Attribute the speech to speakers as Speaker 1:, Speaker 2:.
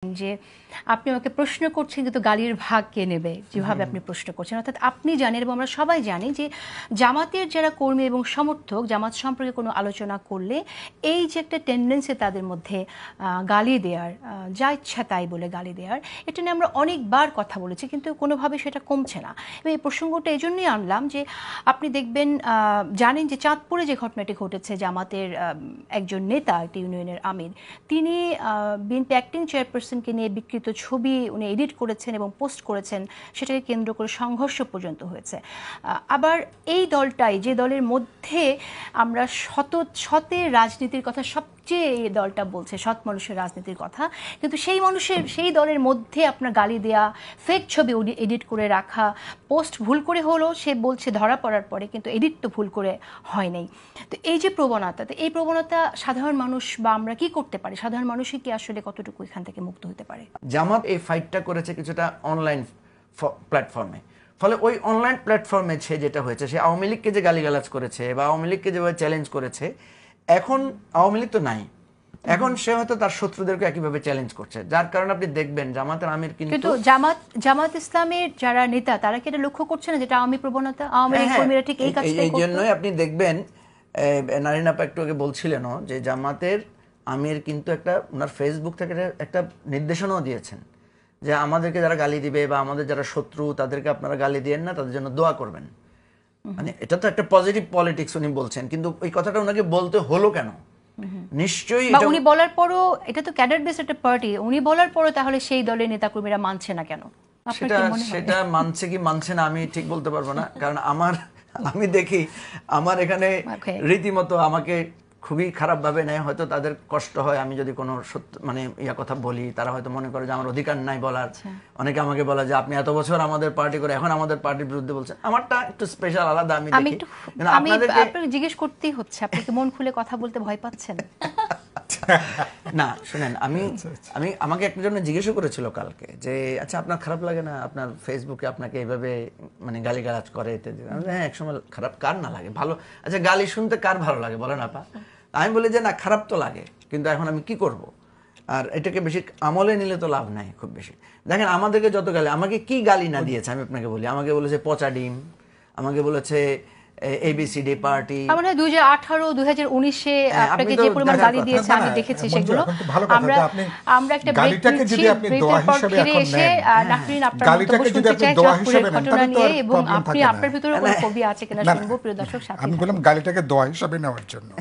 Speaker 1: যে আপনি আমাকে প্রশ্ন করছেন কিন্তু গালির ভাগ কে নেবে, যেভাবে আপনি প্রশ্ন করছেন। অর্থাৎ আপনি জানেন এবং আমরা সবাই জানি যে জামাতের যারা কর্মী এবং সমর্থক জামাত সম্পর্কে কোনো আলোচনা করলে এই যে একটা টেন্ডেন্সি তাদের মধ্যে গালি দেওয়ার, যা ইচ্ছা তাই বলে গালি দেওয়ার, এটা নিয়ে আমরা অনেকবার কথা বলেছি কিন্তু কোনোভাবে সেটা কমছে না। এবং এই প্রসঙ্গটা এই জন্যই আনলাম যে আপনি দেখবেন, জানেন যে চাঁদপুরে যে ঘটনাটি ঘটেছে, জামাতের একজন নেতা, একটি ইউনিয়নের আমির, তিনি বিএনপি অ্যাক্টিং চেয়ারপারসনকে নিয়ে বিকৃত ছবি উনি এডিট করেছেন এবং পোস্ট করেছেন, সেটাকে কেন্দ্র করে সংঘর্ষ পর্যন্ত হয়েছে। আবার এই দলটাই, যে দলের মধ্যে আমরা সতের রাজনীতির কথা সবচেয়ে এই দলটা বলছে, সৎ মানুষের রাজনীতির কথা, কিন্তু সেই দলের মধ্যে আপনার গালি দেয়া, ফেক ছবি এডিট করে রাখা, পোস্ট ভুল করে হলো সে বলছে ধরা পড়ার পরে, কিন্তু এডিট তো ভুল করে হয় নাই। তো এই যে প্রবণতা, তো এই প্রবণতা সাধারণ মানুষ বা আমরা কি করতে পারি, সাধারণ মানুষই কি আসলে কতটুকু এখান থেকে মুক্ত হতে পারে?
Speaker 2: জামাত এই ফাইটটা করেছে কিছুটা অনলাইন প্ল্যাটফর্মে, ফলে ওই অনলাইন প্ল্যাটফর্মে সে যেটা হয়েছে, সে আওয়ামী লীগকে যে গালিগালাজ করেছে বা আওয়ামী লীগকে যেভাবে চ্যালেঞ্জ করেছে, এখন আওয়ামী লীগ তো নাই, এখন সে হয়তো তার শত্রুদেরকে একইভাবে চ্যালেঞ্জ করছে, যার কারণে আপনি দেখবেন জামাতের আমির কিন্তু
Speaker 1: জামাত ইসলামের যারা নেতা তারা কি এটা লক্ষ্য করছে না যেটা আওয়ামী প্রবণতা, আওয়ামী লীগ কর্মীরা ঠিক এই কাজটাই করছে।
Speaker 2: এই জন্যই আপনি দেখবেন নারিন আপা একটু আগে বলছিলেনও যে জামাতের আমির কিন্তু একটা ওনার ফেসবুক থেকে একটা নির্দেশনাও দিয়েছেন যে আমাদেরকে যারা গালি দিবে বা আমাদের যারা শত্রু তাদেরকে আপনারা গালি দিয়েন না, তাদের জন্য দোয়া করবেন। মানে এটা তো একটা পজিটিভ পলিটিক্স উনি বলছেন, কিন্তু এই কথাটা ওনাকে বলতে হলো কেন? নিশ্চয়ই
Speaker 1: উনি বলার পরও, এটা তো ক্যাডার বেস একটা পার্টি, উনি বলার পরও তাহলে সেই দলের নেতাকর্মীরা মানছে না কেন?
Speaker 2: সেটা মানছে কি মানছে না আমি ঠিক বলতে পারবো না, কারণ আমি দেখি আমার এখানে রীতিমতো আমাকে খুবই খারাপ ভাবে নেয়, হয়তো তাদের কষ্ট হয় আমি যদি কোনো সত্য মানে কথা বলি, তারা হয়তো মনে করে যে আমার অধিকার নাই বলার। অনেকে আমাকে বলে যে আপনি এত বছর আমাদের পার্টি করে এখন আমাদের পার্টির বিরুদ্ধে বলছেন। আমারটা একটু স্পেশাল, আলাদা। আমি
Speaker 1: আপনাকে জিজ্ঞেস করতেই হচ্ছে, আপনি কি মন খুলে কথা বলতে ভয় পাচ্ছেন?
Speaker 2: না শুনেন, আমাকে একজন জিজ্ঞেস করেছিল কালকে যে আচ্ছা আপনার খারাপ লাগে না আপনার ফেসবুকে আপনাকে এইভাবে মানে গালিগালাজ করে? হ্যাঁ, একসময় খারাপ কার না লাগে, ভালো। আচ্ছা গালি শুনতে কার ভালো লাগে বলেন আপা? আমি বলি যে না, খারাপ তো লাগে, কিন্তু এখন আমি কি করব? আর এটাকে বেশি আমলে নিলে তো লাভ নাই খুব বেশি। দেখেন আমাদেরকে যত গালি, আমাকে কি গালি না দিয়েছে আমি আপনাকে বলি। আমাকে বলেছে পচা ডিম, আমাকে বলেছে এবিসিডি পার্টি।
Speaker 1: আমার 2018 2019-এ আপনাকে যে পরিমাণ গালি দিয়েছে আমি দেখেছি সেগুলো। আমরা একটা গালিটাকে যদি আপনি দোয়া হিসেবে এখন নেন, নাফরিন আপনার বক্তব্য শুনতে চাই চাঁদপুরের ঘটনা নিয়ে, এবং আপনি আপনার ভিতরে কোনো কবি আছে কিনা শুনবো প্রিয় দর্শক সাথী।
Speaker 3: আমি বললাম গালিটাকে দোয়া হিসেবে নেওয়ার জন্য।